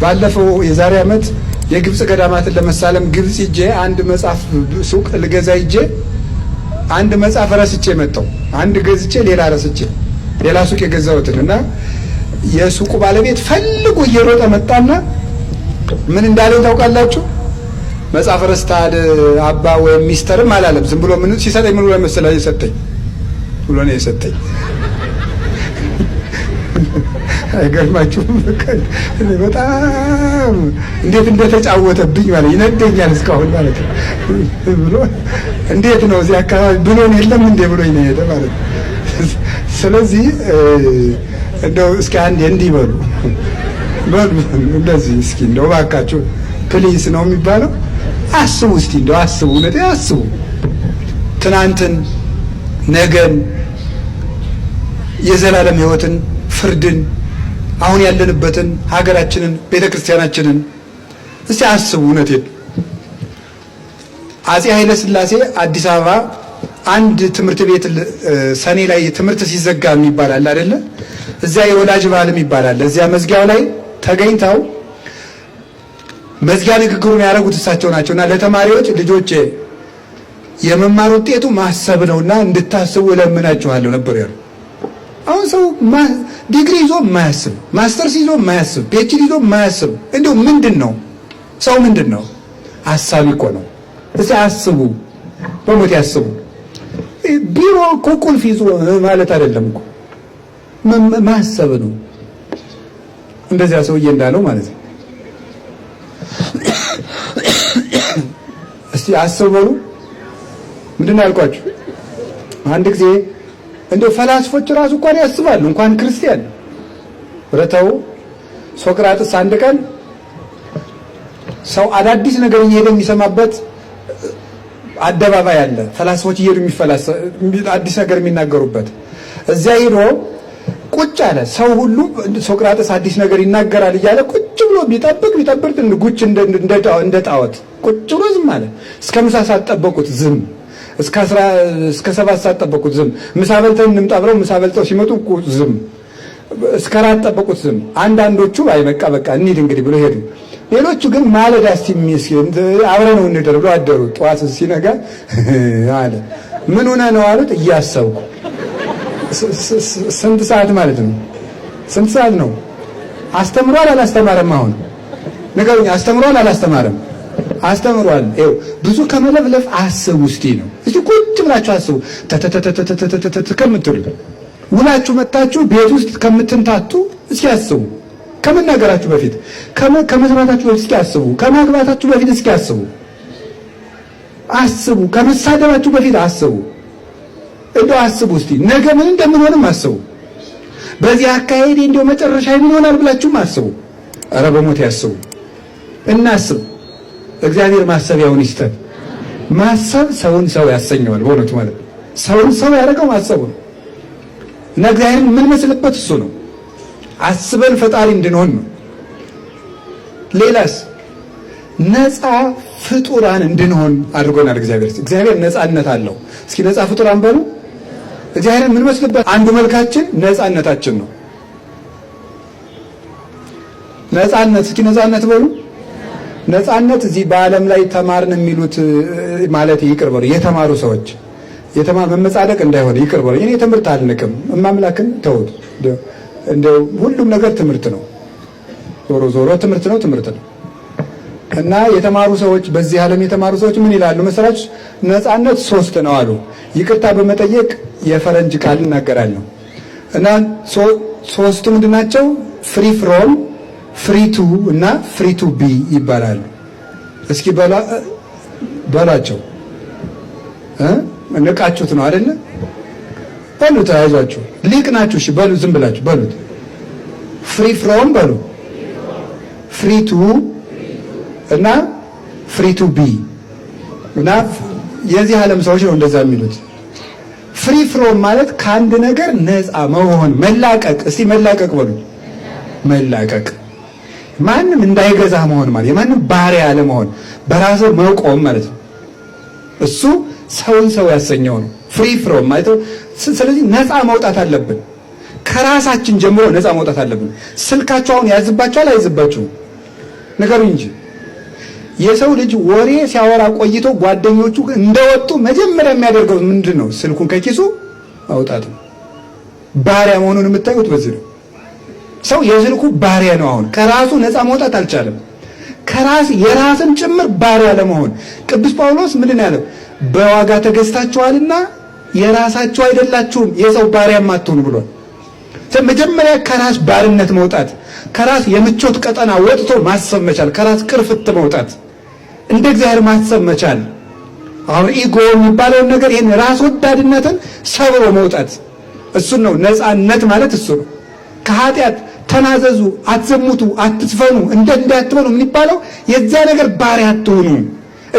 ባለፈው የዛሬ ዓመት የግብጽ ገዳማትን ለመሳለም ግብጽ ሂጄ አንድ መጽሐፍ ሱቅ ልገዛ ሂጄ አንድ መጽሐፍ ረስቼ መጣሁ። አንድ ገዝቼ ሌላ ረስቼ ሌላ ሱቅ የገዛሁትን እና የሱቁ ባለቤት ፈልጎ እየሮጠ መጣና ምን እንዳለው ታውቃላችሁ? መጽሐፍ ረስታል አባ ወይም ሚስተርም አላለም። ዝም ብሎ ምን ሲሰጠኝ ምን ብሎ መሰለኝ የሰጠኝ ብሎ ነው የሰጠኝ። አይገርማችሁም? በጣም እንዴት እንደተጫወተብኝ ማለት ይነደኛል እስካሁን ማለት ነው። ብሎ እንዴት ነው እዚህ አካባቢ ብሎን የለም እንዴ ብሎኝ ነው የሄደ ማለት ነው። ስለዚህ እንደው እስኪ አንዴ እንዲህ በሉ እንደዚህ እስኪ እንደው እባካችሁ ፕሊስ ነው የሚባለው። አስቡ እስቲ እንደው አስቡ፣ እውነት አስቡ። ትናንትን፣ ነገን፣ የዘላለም ሕይወትን፣ ፍርድን፣ አሁን ያለንበትን ሀገራችንን፣ ቤተክርስቲያናችንን እስቲ አስቡ። እውነቴን አፄ ኃይለ ሥላሴ አዲስ አበባ አንድ ትምህርት ቤት ሰኔ ላይ ትምህርት ሲዘጋ የሚባላል አይደለ? እዚያ የወላጅ በዓልም ይባላል። እዚያ መዝጊያው ላይ ተገኝተው መዝጊያ ንግግሩን ያደረጉት እሳቸው ናቸውና ለተማሪዎች ልጆች የመማር ውጤቱ ማሰብ ነውና እንድታስቡ እለምናችኋለሁ ነበር ያሉ። አሁን ሰው ዲግሪ ይዞ የማያስብ ማስተርስ ይዞ የማያስብ ፒኤችዲ ይዞ የማያስብ እንደው ምንድን ነው ሰው? ምንድን ነው? ሐሳቢ እኮ ነው። እስኪ አስቡ፣ በሞት ያስቡ። ቢሮ እኮ ቁልፍ ይዞ ማለት አይደለም እኮ ማሰብ ነው። እንደዚያ ሰውዬ እንዳለው ማለት ነው። እስቲ አስቡ በሉ። ምንድን ነው ያልኳችሁ? አንድ ጊዜ እንደው ፈላስፎች ራሱ እንኳን ያስባሉ፣ እንኳን ክርስቲያን ረተው። ሶቅራጥስ አንድ ቀን ሰው አዳዲስ ነገር እየሄደ የሚሰማበት አደባባይ አለ። ፈላስፎች እየሄዱ አዲስ ነገር የሚናገሩበት እዚያ ሄዶ ቁጭ አለ። ሰው ሁሉ ሶቅራጥስ አዲስ ነገር ይናገራል እያለ ቁጭ ብሎ ቢጠብቅ ጉች እንደ ጣዖት ቁጭ ብሎ ዝም አለ። እስከ ምሳ ሰዓት ጠበቁት፣ ዝም። እስከ 7 ሰዓት ጠበቁት፣ ዝም። ምሳ በልተን እንምጣ ብለው ምሳ በልተው ሲመጡ ዝም። እስከ 4 ጠበቁት፣ ዝም። አንዳንዶቹ አይ በቃ እንሂድ እንግዲህ ብሎ ሄዱ። ሌሎቹ ግን ማለዳ እስቲ አብረን ነው እንደር ብሎ አደሩ። ጠዋት ሲነጋ አለ ምን ሆነ ነው አሉት። እያሰብኩ። ስንት ሰዓት ማለት ነው? ስንት ሰዓት ነው? አስተምሯል አላስተማረም? አሁን ንገሩኝ። አስተምሯል አላስተማረም? አስተምሯል። ይኸው ብዙ ከመለፍለፍ አስቡ እስቲ ነው። እስቲ ቁጭ ብላችሁ አስቡ። ከምትሉ ውላችሁ መጣችሁ ቤት ውስጥ ከምትንታቱ እስኪ አስቡ። ከመናገራችሁ በፊት ከመስማታችሁ በፊት እስኪ አስቡ። ከማግባታችሁ በፊት እስኪ አስቡ። አስቡ። ከመሳደባችሁ በፊት አስቡ። እንደው አስቡ እስቲ ነገ ምን እንደምንሆንም አስቡ። በዚህ አካሄድ እንደው መጨረሻ ምን ይሆናል ብላችሁም አስቡ። ኧረ በሞት ያስቡ። እናስብ። እግዚአብሔር ማሰቢያውን ይስጠን። ማሰብ ሰውን ሰው ያሰኘዋል። በእውነቱ ማለት ሰውን ሰው ያደረገው ማሰቡ ነው እና እግዚአብሔርን ምን መስልበት እሱ ነው። አስበን ፈጣሪ እንድንሆን ነው። ሌላስ ነፃ ፍጡራን እንድንሆን አድርጎናል እግዚአብሔር። እግዚአብሔር ነፃነት አለው። እስኪ ነፃ ፍጡራን በሉ። እግዚአብሔርን ምን መስልበት አንዱ መልካችን ነፃነታችን ነው። ነፃነት፣ እስኪ ነፃነት በሉ። ነፃነት እዚህ በዓለም ላይ ተማርን የሚሉት ማለት ይቅር በሉ። የተማሩ ሰዎች መመጻደቅ እንዳይሆን ይቅር በሉ። እኔ ትምህርት አልንቅም፣ እማምላክን ተውት። እንደው ሁሉም ነገር ትምህርት ነው። ዞሮ ትምህርት ነው። እና የተማሩ ሰዎች በዚህ ዓለም የተማሩ ሰዎች ምን ይላሉ መሰላችሁ? ነፃነት 3 ነው አሉ። ይቅርታ በመጠየቅ የፈረንጅ ቃል እናገራለሁ። እና 3ቱ ምንድናቸው? ፍሪ ፍሮም፣ ፍሪ ቱ እና ፍሪ ቱ ቢ ይባላሉ። እስኪ በሏቸው። ንቃችሁት ነው አይደለ? በሉት፣ አይዟችሁ፣ ሊቅ ናችሁ። እሺ በሉ፣ ዝም ብላችሁ በሉት። ፍሪ ፍሮም በሉ፣ ፍሪ ቱ እና ፍሪ ቱ ቢ። እና የዚህ ዓለም ሰዎች ነው እንደዛ የሚሉት። ፍሪ ፍሮም ማለት ከአንድ ነገር ነፃ መሆን፣ መላቀቅ። እስቲ መላቀቅ በሉ። መላቀቅ ማንም እንዳይገዛ መሆን ማለት የማንም ባሪያ አለመሆን፣ በራስህ መቆም ማለት ነው። እሱ ሰውን ሰው ያሰኘው ነው ፍሪ ፍሮም ማለት ነው። ስለዚህ ነፃ መውጣት አለብን። ከራሳችን ጀምሮ ነፃ መውጣት አለብን። ስልካችሁ አሁን ያዝባችኋል አይዝባችሁም? ንገሩኝ እንጂ የሰው ልጅ ወሬ ሲያወራ ቆይቶ ጓደኞቹ እንደወጡ መጀመሪያ የሚያደርገው ምንድን ነው? ስልኩን ከኪሱ ማውጣት ነው። ባሪያ መሆኑን የምታዩት በዚህ ነው። ሰው የስልኩ ባሪያ ነው። አሁን ከራሱ ነፃ መውጣት አልቻለም። የራስን ጭምር ባሪያ ለመሆን ቅዱስ ጳውሎስ ምንድን ነው ያለው? በዋጋ ተገዝታችኋልና የራሳችሁ አይደላችሁም፣ የሰው ባሪያም አትሁኑ ብሏል። መጀመሪያ ከራስ ባርነት መውጣት፣ ከራስ የምቾት ቀጠና ወጥቶ ማሰብ መቻል፣ ከራስ ቅርፍት መውጣት፣ እንደ እግዚአብሔር ማሰብ መቻል። አሁን ኢጎ የሚባለውን ነገር ይህን ራስ ወዳድነትን ሰብሮ መውጣት፣ እሱን ነው ነፃነት ማለት እሱ ነው። ከኃጢአት ተናዘዙ፣ አትዘሙቱ፣ አትስፈኑ፣ እንዳትበሉ የሚባለው የዚያ ነገር ባሪያ አትሁኑ።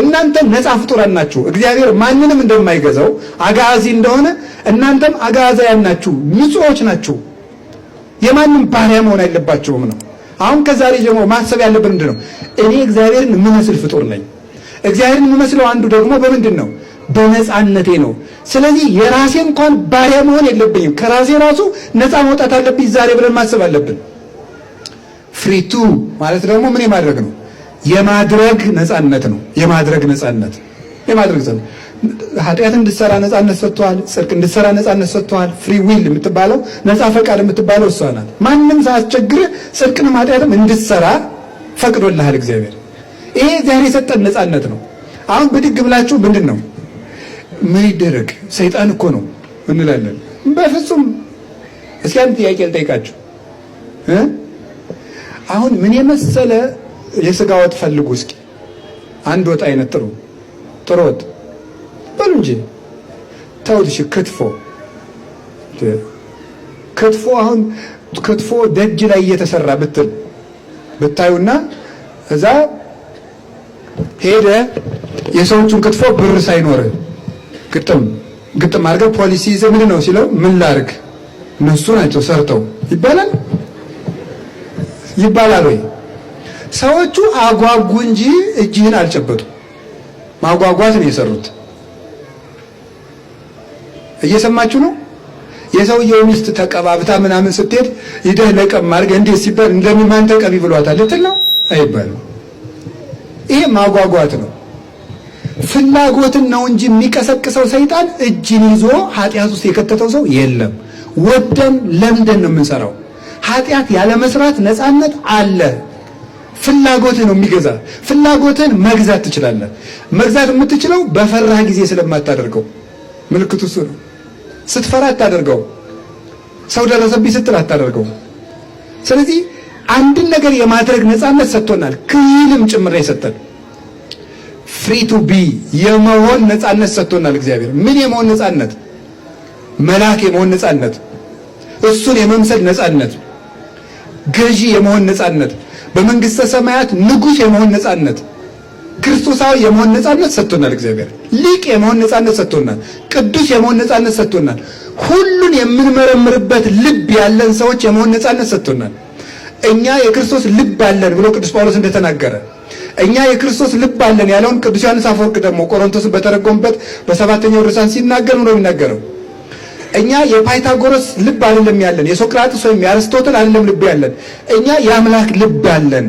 እናንተ ነፃ ፍጡራን ናችሁ። እግዚአብሔር ማንንም እንደማይገዛው አጋዚ እንደሆነ እናንተም አጋዛያን ናችሁ፣ ንጹሖች ናችሁ። የማንም ባሪያ መሆን አይገባችሁም ነው። አሁን ከዛሬ ጀምሮ ማሰብ ያለብን ምንድን ነው? እኔ እግዚአብሔርን የምመስል ፍጡር ነኝ። እግዚአብሔርን የምመስለው አንዱ ደግሞ በምንድን ነው? በነፃነቴ ነው። ስለዚህ የራሴ እንኳን ባሪያ መሆን የለብኝም። ከራሴ ራሱ ነፃ መውጣት አለብኝ ዛሬ ብለን ማሰብ አለብን። ፍሪቱ ማለት ደግሞ ምን የማድረግ ነው? የማድረግ ነፃነት ነው። የማድረግ ነፃነት ኃጢአት እንድትሰራ ነፃነት ሰጥቷል። ጽድቅ እንድትሰራ ነፃነት ሰጥቷል። ፍሪ ዊል የምትባለው ነፃ ፈቃድ የምትባለው እሷ ናት። ማንም ሳያስቸግርህ ጽድቅንም ኃጢአትም እንድትሰራ ፈቅዶልሃል እግዚአብሔር። ይሄ እግዚአብሔር የሰጠን ነፃነት ነው። አሁን ብድግ ብላችሁ ምንድን ነው ምን ይደረግ ሰይጣን እኮ ነው እንላለን። በፍጹም። እስኪ አንድ ጥያቄ ልጠይቃችሁ። አሁን ምን የመሰለ የስጋ ወጥ ፈልጉ እስኪ። አንድ ወጥ አይነት ጥሩ ወጥ በሉ እንጂ ተውት። እሺ ክትፎ አሁን ክትፎ ደጅ ላይ እየተሰራ ብታዩና እዛ ሄደ የሰዎቹን ክትፎ ብር ሳይኖር ግጥም አድርገው ፖሊሲ ይዘህ ምንድን ነው ሲለው ምን ላድርግ እነሱ ናቸው ሰርተው ይባላል ወይ? ሰዎቹ አጓጉ እንጂ እጅህን አልጨበጡ። ማጓጓት ነው የሰሩት። እየሰማችሁ ነው? የሰውየው ሚስት ተቀባብታ ምናምን ስትሄድ ይደህ ለቀም አድርገህ እንዴት ሲባል እንደምን ማን ተቀቢ ብሏታል ልትል ነው አይባልም። ይሄ ማጓጓት ነው። ፍላጎትን ነው እንጂ የሚቀሰቅሰው ሰይጣን እጅን ይዞ ኃጢአት ውስጥ የከተተው ሰው የለም። ወደን ለምደን ነው የምንሰራው። ኃጢአት ያለ መስራት ነፃነት አለ። ፍላጎትን ነው የሚገዛ። ፍላጎትን መግዛት ትችላለህ። መግዛት የምትችለው በፈራህ ጊዜ ስለማታደርገው። ምልክቱ እሱ ነው። ስትፈራ አታደርገው። ሰው ደረሰብኝ ስትል አታደርገው። ስለዚህ አንድን ነገር የማድረግ ነፃነት ሰጥቶናል። ክህልም ጭምር የሰጠን ፍሪ ቱ ቢ የመሆን ነፃነት ሰጥቶናል እግዚአብሔር። ምን የመሆን ነፃነት? መልአክ የመሆን ነፃነት፣ እሱን የመምሰል ነፃነት፣ ገዢ የመሆን ነፃነት፣ በመንግስተ ሰማያት ንጉሥ የመሆን ነፃነት፣ ክርስቶሳዊ የመሆን ነፃነት ሰጥቶናል እግዚአብሔር። ሊቅ የመሆን ነፃነት ሰጥቶናል። ቅዱስ የመሆን ነፃነት ሰጥቶናል። ሁሉን የምንመረምርበት ልብ ያለን ሰዎች የመሆን ነፃነት ሰጥቶናል። እኛ የክርስቶስ ልብ አለን ብሎ ቅዱስ ጳውሎስ እንደተናገረ እኛ የክርስቶስ ልብ አለን ያለውን ቅዱስ ዮሐንስ አፈወርቅ ደግሞ ቆሮንቶስን በተረጎመበት በሰባተኛው ድርሳን ሲናገር ነው የሚናገረው። እኛ የፓይታጎረስ ልብ አይደለም ያለን፣ የሶቅራጥስ ወይም የአርስቶትል አይደለም ልብ ያለን። እኛ የአምላክ ልብ አለን።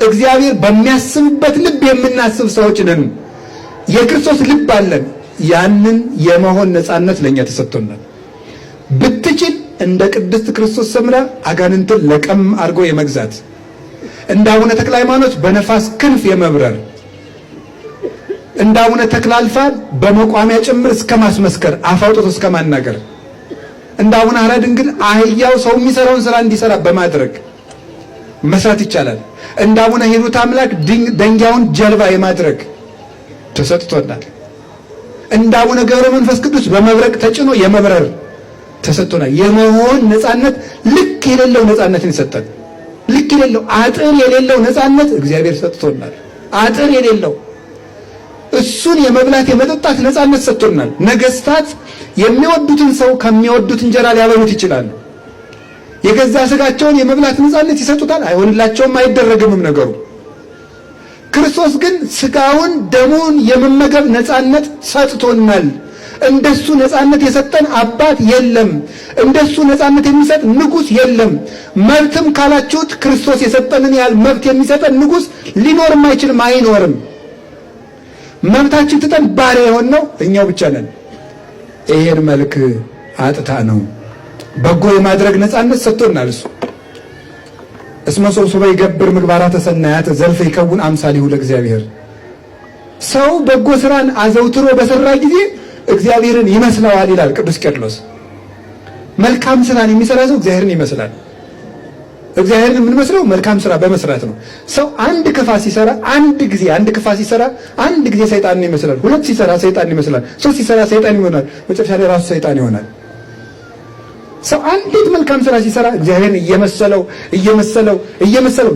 እግዚአብሔር በሚያስብበት ልብ የምናስብ ሰዎች ነን። የክርስቶስ ልብ አለን። ያንን የመሆን ነፃነት ለእኛ ተሰጥቶናል። ብትችል እንደ ቅድስት ክርስቶስ ሰምራ አጋንንትን ለቀም አድርጎ የመግዛት፣ እንደ አቡነ ተክለ ሃይማኖት በነፋስ ክንፍ የመብረር፣ እንደ አቡነ ተክለ አልፋ በመቋሚያ ጭምር እስከ ማስመስከር፣ አፍ አውጥቶ እስከ ማናገር፣ እንደ አቡነ ሐራ ድንግል አህያው ሰው የሚሰራውን ስራ እንዲሰራ በማድረግ መስራት ይቻላል። እንደ አቡነ ሂሩት አምላክ ደንጊያውን ጀልባ የማድረግ ተሰጥቶናል። እንደ አቡነ ገብረ መንፈስ ቅዱስ በመብረቅ ተጭኖ የመብረር ተሰጥቶናል። የመሆን ነፃነት ልክ የሌለው ነፃነትን ይሰጣል። ልክ የሌለው አጥር የሌለው ነፃነት እግዚአብሔር ሰጥቶናል። አጥር የሌለው እሱን የመብላት የመጠጣት ነፃነት ሰጥቶናል። ነገስታት የሚወዱትን ሰው ከሚወዱት እንጀራ ሊያበሉት ይችላሉ። የገዛ ስጋቸውን የመብላት ነፃነት ይሰጡታል። አይሆንላቸውም፣ አይደረግምም ነገሩ። ክርስቶስ ግን ስጋውን ደሙን የመመገብ ነፃነት ሰጥቶናል። እንደሱ ነፃነት የሰጠን አባት የለም። እንደሱ ነፃነት የሚሰጥ ንጉሥ የለም። መብትም ካላችሁት ክርስቶስ የሰጠንን ያህል መብት የሚሰጠን ንጉሥ ሊኖርም አይችልም፣ አይኖርም። መብታችን ትተን ባሪያ የሆነው እኛው ብቻ ነን። ይሄን መልክ አጥታ ነው በጎ የማድረግ ነፃነት ሰጥቶናል እሱ። እስመ ሶብሶበ ይገብር ምግባራተ ሰናያት ዘልፈ ይከውን አምሳሊሁ ለእግዚአብሔር። ሰው በጎ ስራን አዘውትሮ በሰራ ጊዜ እግዚአብሔርን ይመስለዋል ይላል ቅዱስ ቄርሎስ። መልካም ስራን የሚሰራ ሰው እግዚአብሔርን ይመስላል። እግዚአብሔርን የምንመስለው መልካም ስራ በመስራት ነው። ሰው አንድ ክፋት ሲሰራ አንድ ጊዜ ሰይጣንን ይመስላል። ሁለት ሲሰራ ሰይጣንን ይመስላል። ሶስት ሲሰራ ሰይጣን ይሆናል። መጨረሻ ላይ ራሱ ሰይጣን ይሆናል። ሰው አንዲት መልካም ስራ ሲሰራ እግዚአብሔርን እየመሰለው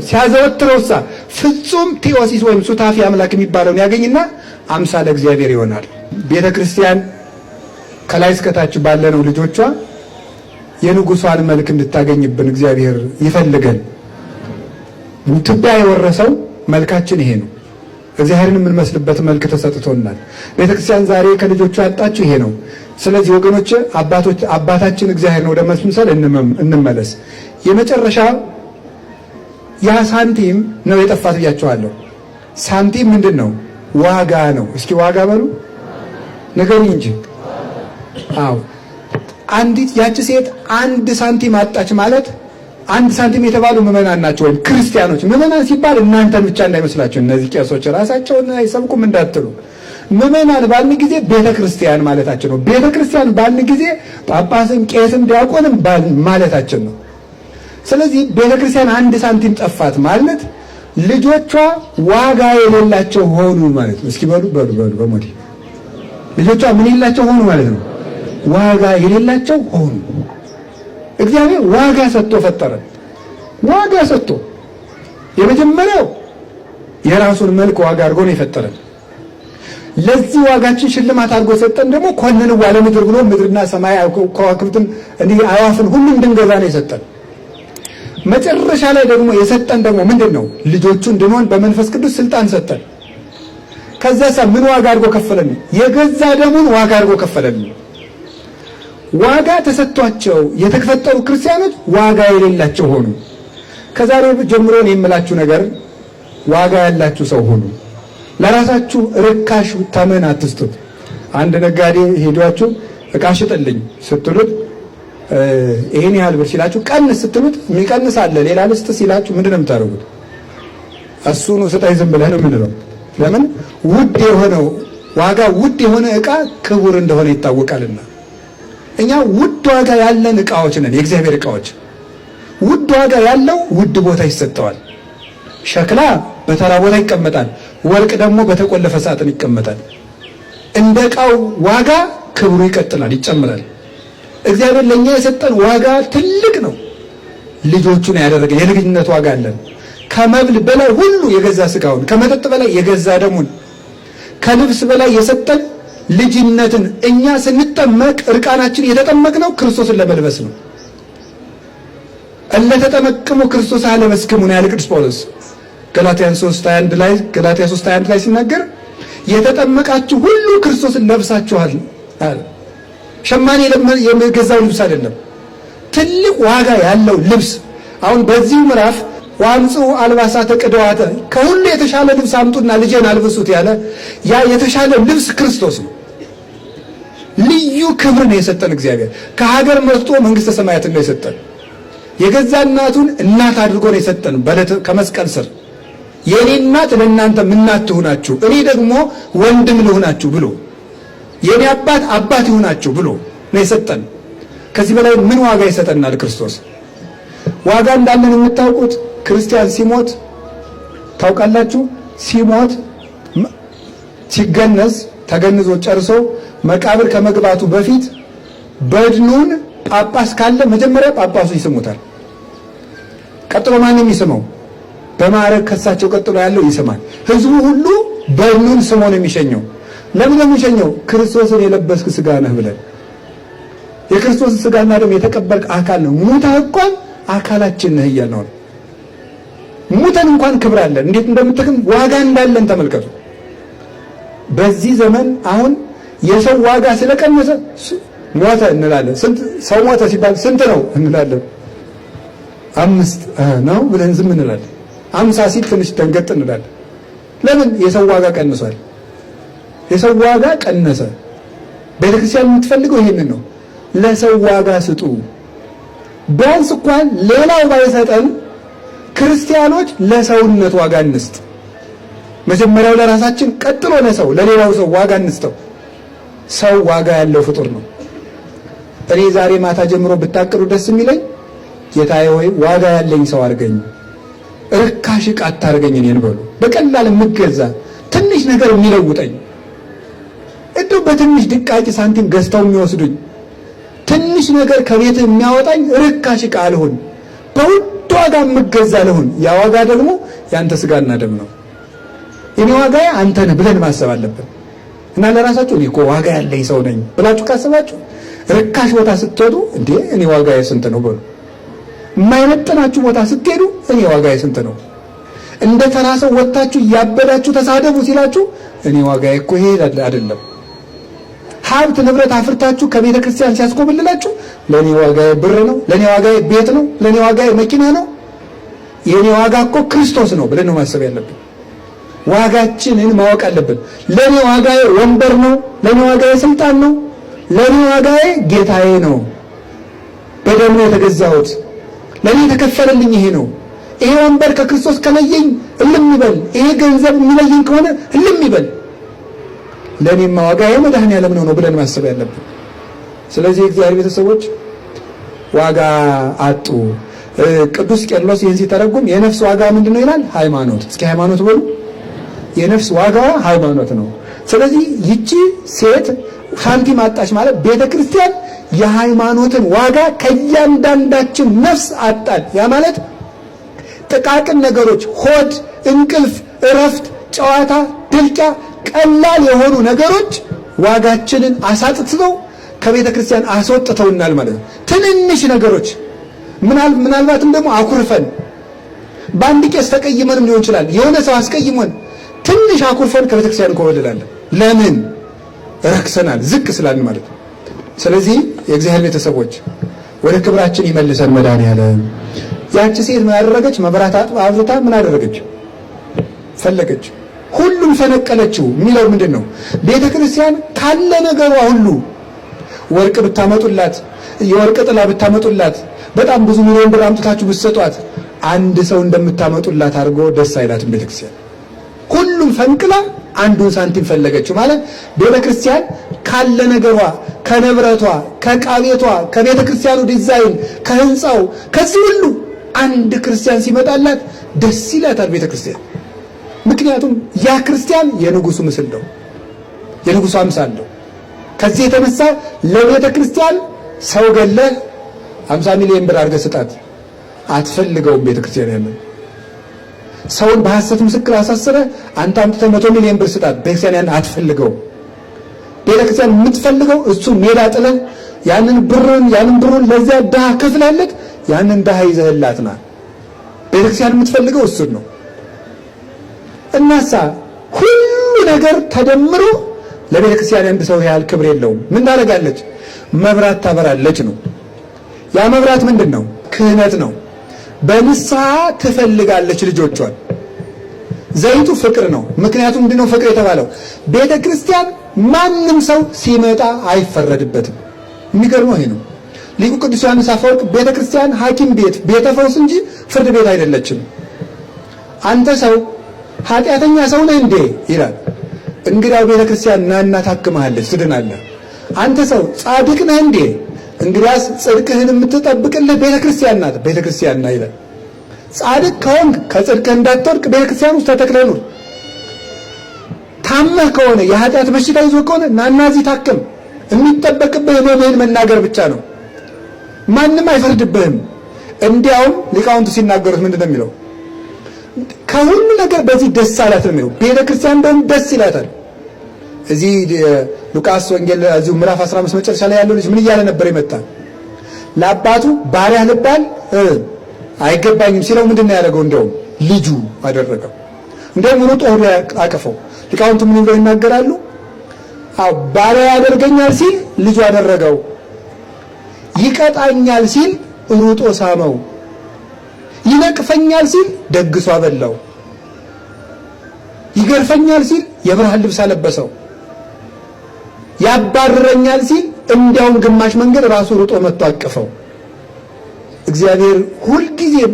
ሲያዘወትረውሳ ፍጹም ቴዎሲስ ወይም ሱታፊ አምላክ የሚባለውን ያገኝና አምሳለ እግዚአብሔር ይሆናል። ቤተ ክርስቲያን ከላይ እስከታች ባለነው ልጆቿ የንጉሷን መልክ እንድታገኝብን እግዚአብሔር ይፈልጋል። ኢትዮጵያ የወረሰው መልካችን ይሄ ነው። እግዚአብሔርን የምንመስልበት መልክ ተሰጥቶናል። ቤተክርስቲያን ዛሬ ከልጆቿ ያጣችው ይሄ ነው። ስለዚህ ወገኖች አባታችን እግዚአብሔርን ወደ መምሰል እንመለስ። የመጨረሻ ያ ሳንቲም ነው የጠፋት ብያቸዋለሁ። ሳንቲም ምንድን ነው? ዋጋ ነው። እስኪ ዋጋ በሉ ንገሩኝ እንጂ። አዎ አንዲት ያቺ ሴት አንድ ሳንቲም አጣች ማለት አንድ ሳንቲም የተባሉ ምዕመናን ናቸው፣ ወይም ክርስቲያኖች። ምዕመናን ሲባል እናንተን ብቻ እንዳይመስላችሁ፣ እነዚህ ቄሶች ራሳቸውን አይሰብኩም እንዳትሉ። ምዕመናን ባልን ጊዜ ቤተ ክርስቲያን ማለታችን ነው። ቤተ ክርስቲያን ባልን ጊዜ ጳጳስም፣ ቄስም፣ ዲያቆንም ማለታችን ነው። ስለዚህ ቤተ ክርስቲያን አንድ ሳንቲም ጠፋት ማለት ልጆቿ ዋጋ የሌላቸው ሆኑ ማለት ነው። እስኪ በሉ በሞዲ ልጆቿ ምን የሌላቸው ሆኑ ማለት ነው? ዋጋ የሌላቸው ሆኑ። እግዚአብሔር ዋጋ ሰጥቶ ፈጠረን። ዋጋ ሰጥቶ የመጀመሪያው የራሱን መልክ ዋጋ አድርጎ ነው የፈጠረን። ለዚህ ዋጋችን ሽልማት አድርጎ ሰጠን። ደግሞ ኮንንዋ ለምድር ብሎ ምድርና ሰማይ ከዋክብትን እንዲህ አዕዋፍን ሁሉ እንድንገዛ ነው የሰጠን። መጨረሻ ላይ ደግሞ የሰጠን ደግሞ ምንድን ነው? ልጆቹ እንድንሆን በመንፈስ ቅዱስ ስልጣን ሰጠን። ከዛሳ ምን ዋጋ አድርጎ ከፈለን? የገዛ ደሙን ዋጋ አድርጎ ከፈለን። ዋጋ ተሰጥቷቸው የተፈጠሩ ክርስቲያኖች ዋጋ የሌላቸው ሆኑ። ከዛሬ ጀምሮ ነው የምላችሁ ነገር፣ ዋጋ ያላችሁ ሰው ሁኑ። ለራሳችሁ ርካሽ ተመን አትስጡት። አንድ ነጋዴ ሄዷችሁ ዕቃ ሽጥልኝ ስትሉት ይሄን ያህል ብር ሲላችሁ ቀንስ ስትሉት የሚቀንስ አለ። ሌላ ልስጥ ሲላችሁ ምንድነው የምታደርጉት? እሱኑ ስጠኝ ዝም ብለህ ነው የምንለው። ለምን? ውድ የሆነው ዋጋ ውድ የሆነ ዕቃ ክቡር እንደሆነ ይታወቃልና። እኛ ውድ ዋጋ ያለን ዕቃዎች ነን፣ የእግዚአብሔር ዕቃዎች። ውድ ዋጋ ያለው ውድ ቦታ ይሰጠዋል። ሸክላ በተራ ቦታ ይቀመጣል፣ ወርቅ ደግሞ በተቆለፈ ሳጥን ይቀመጣል። እንደ ዕቃው ዋጋ ክብሩ ይቀጥላል፣ ይጨምራል። እግዚአብሔር ለእኛ የሰጠን ዋጋ ትልቅ ነው። ልጆቹን ያደረገ የልጅነት ዋጋ አለን። ከመብል በላይ ሁሉ የገዛ ስጋውን፣ ከመጠጥ በላይ የገዛ ደሙን፣ ከልብስ በላይ የሰጠን ልጅነትን። እኛ ስንጠመቅ እርቃናችን የተጠመቅነው ክርስቶስን ለመልበስ ነው። እለተጠመቅሙ ክርስቶስ አለበስክሙ ነው ያለ ቅዱስ ጳውሎስ ገላትያ 3:21 ላይ ሲናገር የተጠመቃችሁ ሁሉ ክርስቶስን ለብሳችኋል አለ። ሸማኔ የገዛው ልብስ አይደለም፣ ትልቅ ዋጋ ያለው ልብስ። አሁን በዚህ ምዕራፍ ወአምጽኡ አልባሳተ ቅድዋተ፣ ከሁሉ የተሻለ ልብስ አምጡና ልጄን አልብሱት ያለ ያ የተሻለ ልብስ ክርስቶስ ነው። ልዩ ክብር ነው የሰጠን እግዚአብሔር። ከሀገር መርጦ መንግስተ ሰማያትን ነው የሰጠን። የገዛ እናቱን እናት አድርጎ ነው የሰጠን ከመስቀል ስር። የኔ እናት ለእናንተ እናት ትሁናችሁ፣ እኔ ደግሞ ወንድም ልሁናችሁ ብሎ፣ የኔ አባት አባት ይሁናችሁ ብሎ ነው የሰጠን። ከዚህ በላይ ምን ዋጋ ይሰጠናል ክርስቶስ? ዋጋ እንዳለን የምታውቁት ክርስቲያን ሲሞት ታውቃላችሁ። ሲሞት ሲገነዝ ተገንዞ ጨርሶ መቃብር ከመግባቱ በፊት በድኑን ጳጳስ ካለ መጀመሪያ ጳጳሱ ይስሙታል። ቀጥሎ ማንም ይስመው፣ በማዕረግ ከሳቸው ቀጥሎ ያለው ይስማል። ህዝቡ ሁሉ በድኑን ስሞ ነው የሚሸኘው። ለምን ነው የሚሸኘው? ክርስቶስን የለበስክ ስጋ ነህ ብለን። የክርስቶስን ስጋና ደም የተቀበልክ አካል ነው። ሙተህ እንኳን አካላችን ነህ እያልነው ነው። ሙተን እንኳን ክብር አለን። እንዴት እንደምትክም ዋጋ እንዳለን ተመልከቱ። በዚህ ዘመን አሁን የሰው ዋጋ ስለቀነሰ ሞተ እንላለን። ስንት ሰው ሞተ ሲባል ስንት ነው እንላለን። 5 ነው ብለን ዝም እንላለን። 50 ሲል ትንሽ ደንገጥ እንላለን። ለምን? የሰው ዋጋ ቀንሷል። የሰው ዋጋ ቀነሰ። ቤተክርስቲያን የምትፈልገው ይሄንን ነው። ለሰው ዋጋ ስጡ። ቢያንስ እንኳን ሌላው ባይሰጠን ክርስቲያኖች ለሰውነት ዋጋ እንስጥ። መጀመሪያው ለራሳችን፣ ቀጥሎ ለሰው ለሌላው ሰው ዋጋ እንስጠው። ሰው ዋጋ ያለው ፍጡር ነው። እኔ ዛሬ ማታ ጀምሮ ብታቅዱ ደስ የሚለኝ ጌታዬ ሆይ ዋጋ ያለኝ ሰው አድርገኝ፣ ርካሽ ዕቃ አታርገኝ እኔን በሉ። በቀላል የምገዛ ትንሽ ነገር የሚለውጠኝ እንደው በትንሽ ድቃቂ ሳንቲም ገዝተው የሚወስዱኝ ትንሽ ነገር ከቤት የሚያወጣኝ ርካሽ ዕቃ አልሆን፣ በውድ ዋጋ የምገዛ ልሁን። ያ ዋጋ ደግሞ ያንተ ስጋና ደም ነው። የኔ ዋጋ አንተ ነህ ብለን ማሰብ አለብን። እና ለራሳችሁ እኔ እኮ ዋጋ ያለኝ ሰው ነኝ ብላችሁ ካሰባችሁ ርካሽ ቦታ ስትወጡ እንዴ እኔ ዋጋዬ ስንት ነው በሉ። የማይመጥናችሁ ቦታ ስትሄዱ እኔ ዋጋዬ ስንት ነው። እንደ ተራ ሰው ወጣችሁ ያበዳችሁ ተሳደቡ ሲላችሁ እኔ ዋጋዬ እኮ ይሄ አይደለም። ሀብት ንብረት አፍርታችሁ ከቤተ ክርስቲያን ሲያስቆብልላችሁ ለኔ ዋጋዬ ብር ነው፣ ለኔ ዋጋዬ ቤት ነው፣ ለኔ ዋጋዬ መኪና ነው፣ የኔ ዋጋ እኮ ክርስቶስ ነው ብለን ነው ማሰብ ያለብን። ዋጋችንን ማወቅ አለብን። ለኔ ዋጋዬ ወንበር ነው፣ ለኔ ዋጋዬ ስልጣን ነው፣ ለኔ ዋጋዬ ጌታዬ ነው፣ በደሙ የተገዛሁት፣ ለኔ የተከፈለልኝ ይሄ ነው። ይሄ ወንበር ከክርስቶስ ከለየኝ እልም ይበል፣ ይሄ ገንዘብ የሚለየኝ ከሆነ እልም ይበል። ለኔማ ዋጋዬ መድኃኔዓለም ነው ብለን ማሰብ ያለብን። ስለዚህ እግዚአብሔር ቤተሰቦች ዋጋ አጡ። ቅዱስ ቄርሎስ ይህን ሲተረጉም የነፍስ ዋጋ ምንድነው ይላል? ሃይማኖት። እስኪ ሃይማኖት በሉ። የነፍስ ዋጋዋ ሃይማኖት ነው። ስለዚህ ይቺ ሴት ሳንቲም አጣች ማለት ቤተክርስቲያን የሃይማኖትን ዋጋ ከእያንዳንዳችን ነፍስ አጣል። ያ ማለት ጥቃቅን ነገሮች፣ ሆድ፣ እንቅልፍ፣ እረፍት፣ ጨዋታ፣ ድልቂያ፣ ቀላል የሆኑ ነገሮች ዋጋችንን አሳጥተው ከቤተ ክርስቲያን አስወጥተውናል ማለት ነው። ትንንሽ ነገሮች ምናልባትም ደግሞ አኩርፈን በአንድ ቄስ ተቀይመንም ሊሆን ይችላል። የሆነ ሰው አስቀይሞን ትንሽ አኩርፈን ከቤተ ክርስቲያን እንኮበልላለን። ለምን? ረክሰናል፣ ዝቅ ስላልን ማለት ነው። ስለዚህ የእግዚአብሔር ቤተሰቦች ወደ ክብራችን ይመልሰን መድኃኔዓለም። ያቺ ሴት ምን አደረገች? መብራት አብርታ ምን አደረገች? ፈለገች። ሁሉም ፈነቀለችው። የሚለው ምንድን ነው? ቤተ ክርስቲያን ካለ ነገሯ ሁሉ ወርቅ ብታመጡላት፣ የወርቅ ጥላ ብታመጡላት፣ በጣም ብዙ ሚሊዮን ብር አምጥታችሁ ብትሰጧት አንድ ሰው እንደምታመጡላት አድርጎ ደስ አይላትም ቤተ ክርስቲያን። ሁሉም ፈንቅላ አንዱን ሳንቲም ፈለገችው ማለት ቤተ ክርስቲያን ካለ ነገሯ፣ ከንብረቷ፣ ከዕቃ ቤቷ፣ ከቤተ ክርስቲያኑ ዲዛይን፣ ከህንፃው፣ ከዚህ ሁሉ አንድ ክርስቲያን ሲመጣላት ደስ ይላታል ቤተ ክርስቲያን። ምክንያቱም ያ ክርስቲያን የንጉሱ ምስል ነው፣ የንጉሱ አምሳል ነው። ከዚህ የተነሳ ለቤተ ክርስቲያን ሰው ገለህ 50 ሚሊዮን ብር አድርገህ ስጣት አትፈልገውም። ቤተ ክርስቲያን ያለን ሰውን በሐሰት ምስክር አሳስረ አንተ አምጥተህ 100 ሚሊዮን ብር ስጣት፣ ቤተ ክርስቲያን ያን አትፈልገውም። ቤተ ክርስቲያን የምትፈልገው እሱ ሜዳ ጥለህ ያንን ብሩን ለዚያ ድሃ ከፍላለት ያንን ድሃ ይዘህላትና ቤተ ክርስቲያን የምትፈልገው እሱን ነው። እናሳ ሁሉ ነገር ተደምሮ ለቤተ ክርስቲያን አንድ ሰው ያህል ክብር የለውም። ምን ታደርጋለች? መብራት ታበራለች ነው። ያ መብራት ምንድን ነው? ክህነት ነው። በንስሐ ትፈልጋለች ልጆቿን። ዘይቱ ፍቅር ነው። ምክንያቱም ምንድነው ፍቅር የተባለው? ቤተ ክርስቲያን ማንም ሰው ሲመጣ አይፈረድበትም። የሚገርመው ይሄ ነው። ሊቁ ቅዱስ ዮሐንስ አፈወርቅ ቤተ ክርስቲያን ሐኪም ቤት፣ ቤተ ፈውስ እንጂ ፍርድ ቤት አይደለችም። አንተ ሰው ኃጢአተኛ ሰው ነህ እንዴ ይላል። እንግዲያው ቤተ ክርስቲያን ናና ታክምሃለች፣ ትድናለህ። አንተ ሰው ጻድቅ ነህ እንዴ? እንግዲያስ ጽድቅህን የምትጠብቅልህ ቤተ ክርስቲያን ናት፣ ቤተ ክርስቲያን ናት ይላል። ጻድቅ ከሆንክ ከጽድቅህ እንዳትወድቅ ቤተ ክርስቲያን ውስጥ ተተክለህ ኑር። ታመህ ከሆነ የኃጢአት በሽታ ይዞ ከሆነ ናና እዚህ ታክም። የሚጠበቅብህ ሕመምህን መናገር ብቻ ነው። ማንም አይፈርድብህም። እንዲያውም ሊቃውንቱ ሲናገሩት ምንድን ነው የሚለው? ከሁሉ ነገር በዚህ ደስ አላት ነው የሚለው። ቤተ ክርስቲያን ደግሞ ደስ ይላታል። እዚህ ሉቃስ ወንጌል እዚሁ ምዕራፍ 15 መጨረሻ ላይ ያለው ልጅ ምን እያለ ነበር የመጣ? ለአባቱ ባሪያ ልባል አይገባኝም ሲለው ምንድን ነው ያደረገው? እንደውም ልጁ አደረገው። እንደውም ሩጦ አቀፈው። ሊቃውንቱ ምን ብለው ይናገራሉ? ባሪያ ያደርገኛል ሲል ልጁ አደረገው። ይቀጣኛል ሲል ሩጦ ሳመው። ይነቅፈኛል ሲል ደግሶ አበላው። ይገርፈኛል ሲል የብርሃን ልብስ አለበሰው። ያባርረኛል ሲል እንዲያውም ግማሽ መንገድ ራሱ ሩጦ መጥቶ አቀፈው። እግዚአብሔር ሁልጊዜም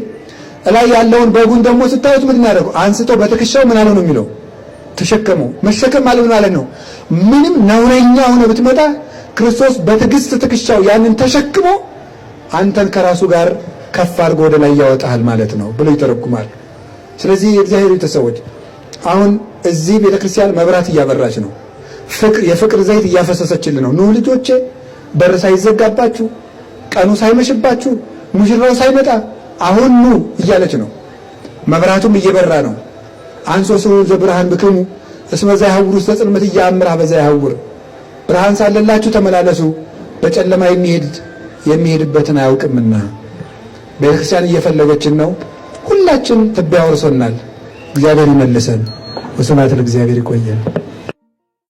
ላይ ያለውን በጉን ደግሞ ስታዩት ምን ያደርገው? አንስቶ በትከሻው ምን አለው ነው የሚለው? ተሸከመው። መሸከም ማለት ምን ማለት ነው? ምንም ነውረኛ ሆነ ብትመጣ ክርስቶስ በትዕግስት ትከሻው ያንን ተሸክሞ አንተን ከራሱ ጋር ከፍ አድርጎ ወደ ላይ ያወጣል ማለት ነው ብሎ ይተረጉማል። ስለዚህ የእግዚአብሔር ቤተሰቦች አሁን እዚህ ቤተክርስቲያን መብራት እያበራች ነው። የፍቅር ዘይት እያፈሰሰችልን ነው። ኑ ልጆቼ፣ በር ሳይዘጋባችሁ፣ ቀኑ ሳይመሽባችሁ፣ ሙሽራው ሳይመጣ አሁን ኑ እያለች ነው። መብራቱም እየበራ ነው። አንሶሱ ዘብርሃን ብክሙ እስመ ዘያህውር ውስተ ጽልመት እያምራ በዛ ያህውር። ብርሃን ሳለላችሁ ተመላለሱ፣ በጨለማ የሚሄድበትን አያውቅምና። ቤተክርስቲያን እየፈለገችን ነው። ሁላችን ትቢያ ወርሶናል። እግዚአብሔር ይመልሰን። ወስብሐት ለእግዚአብሔር። ይቆየን።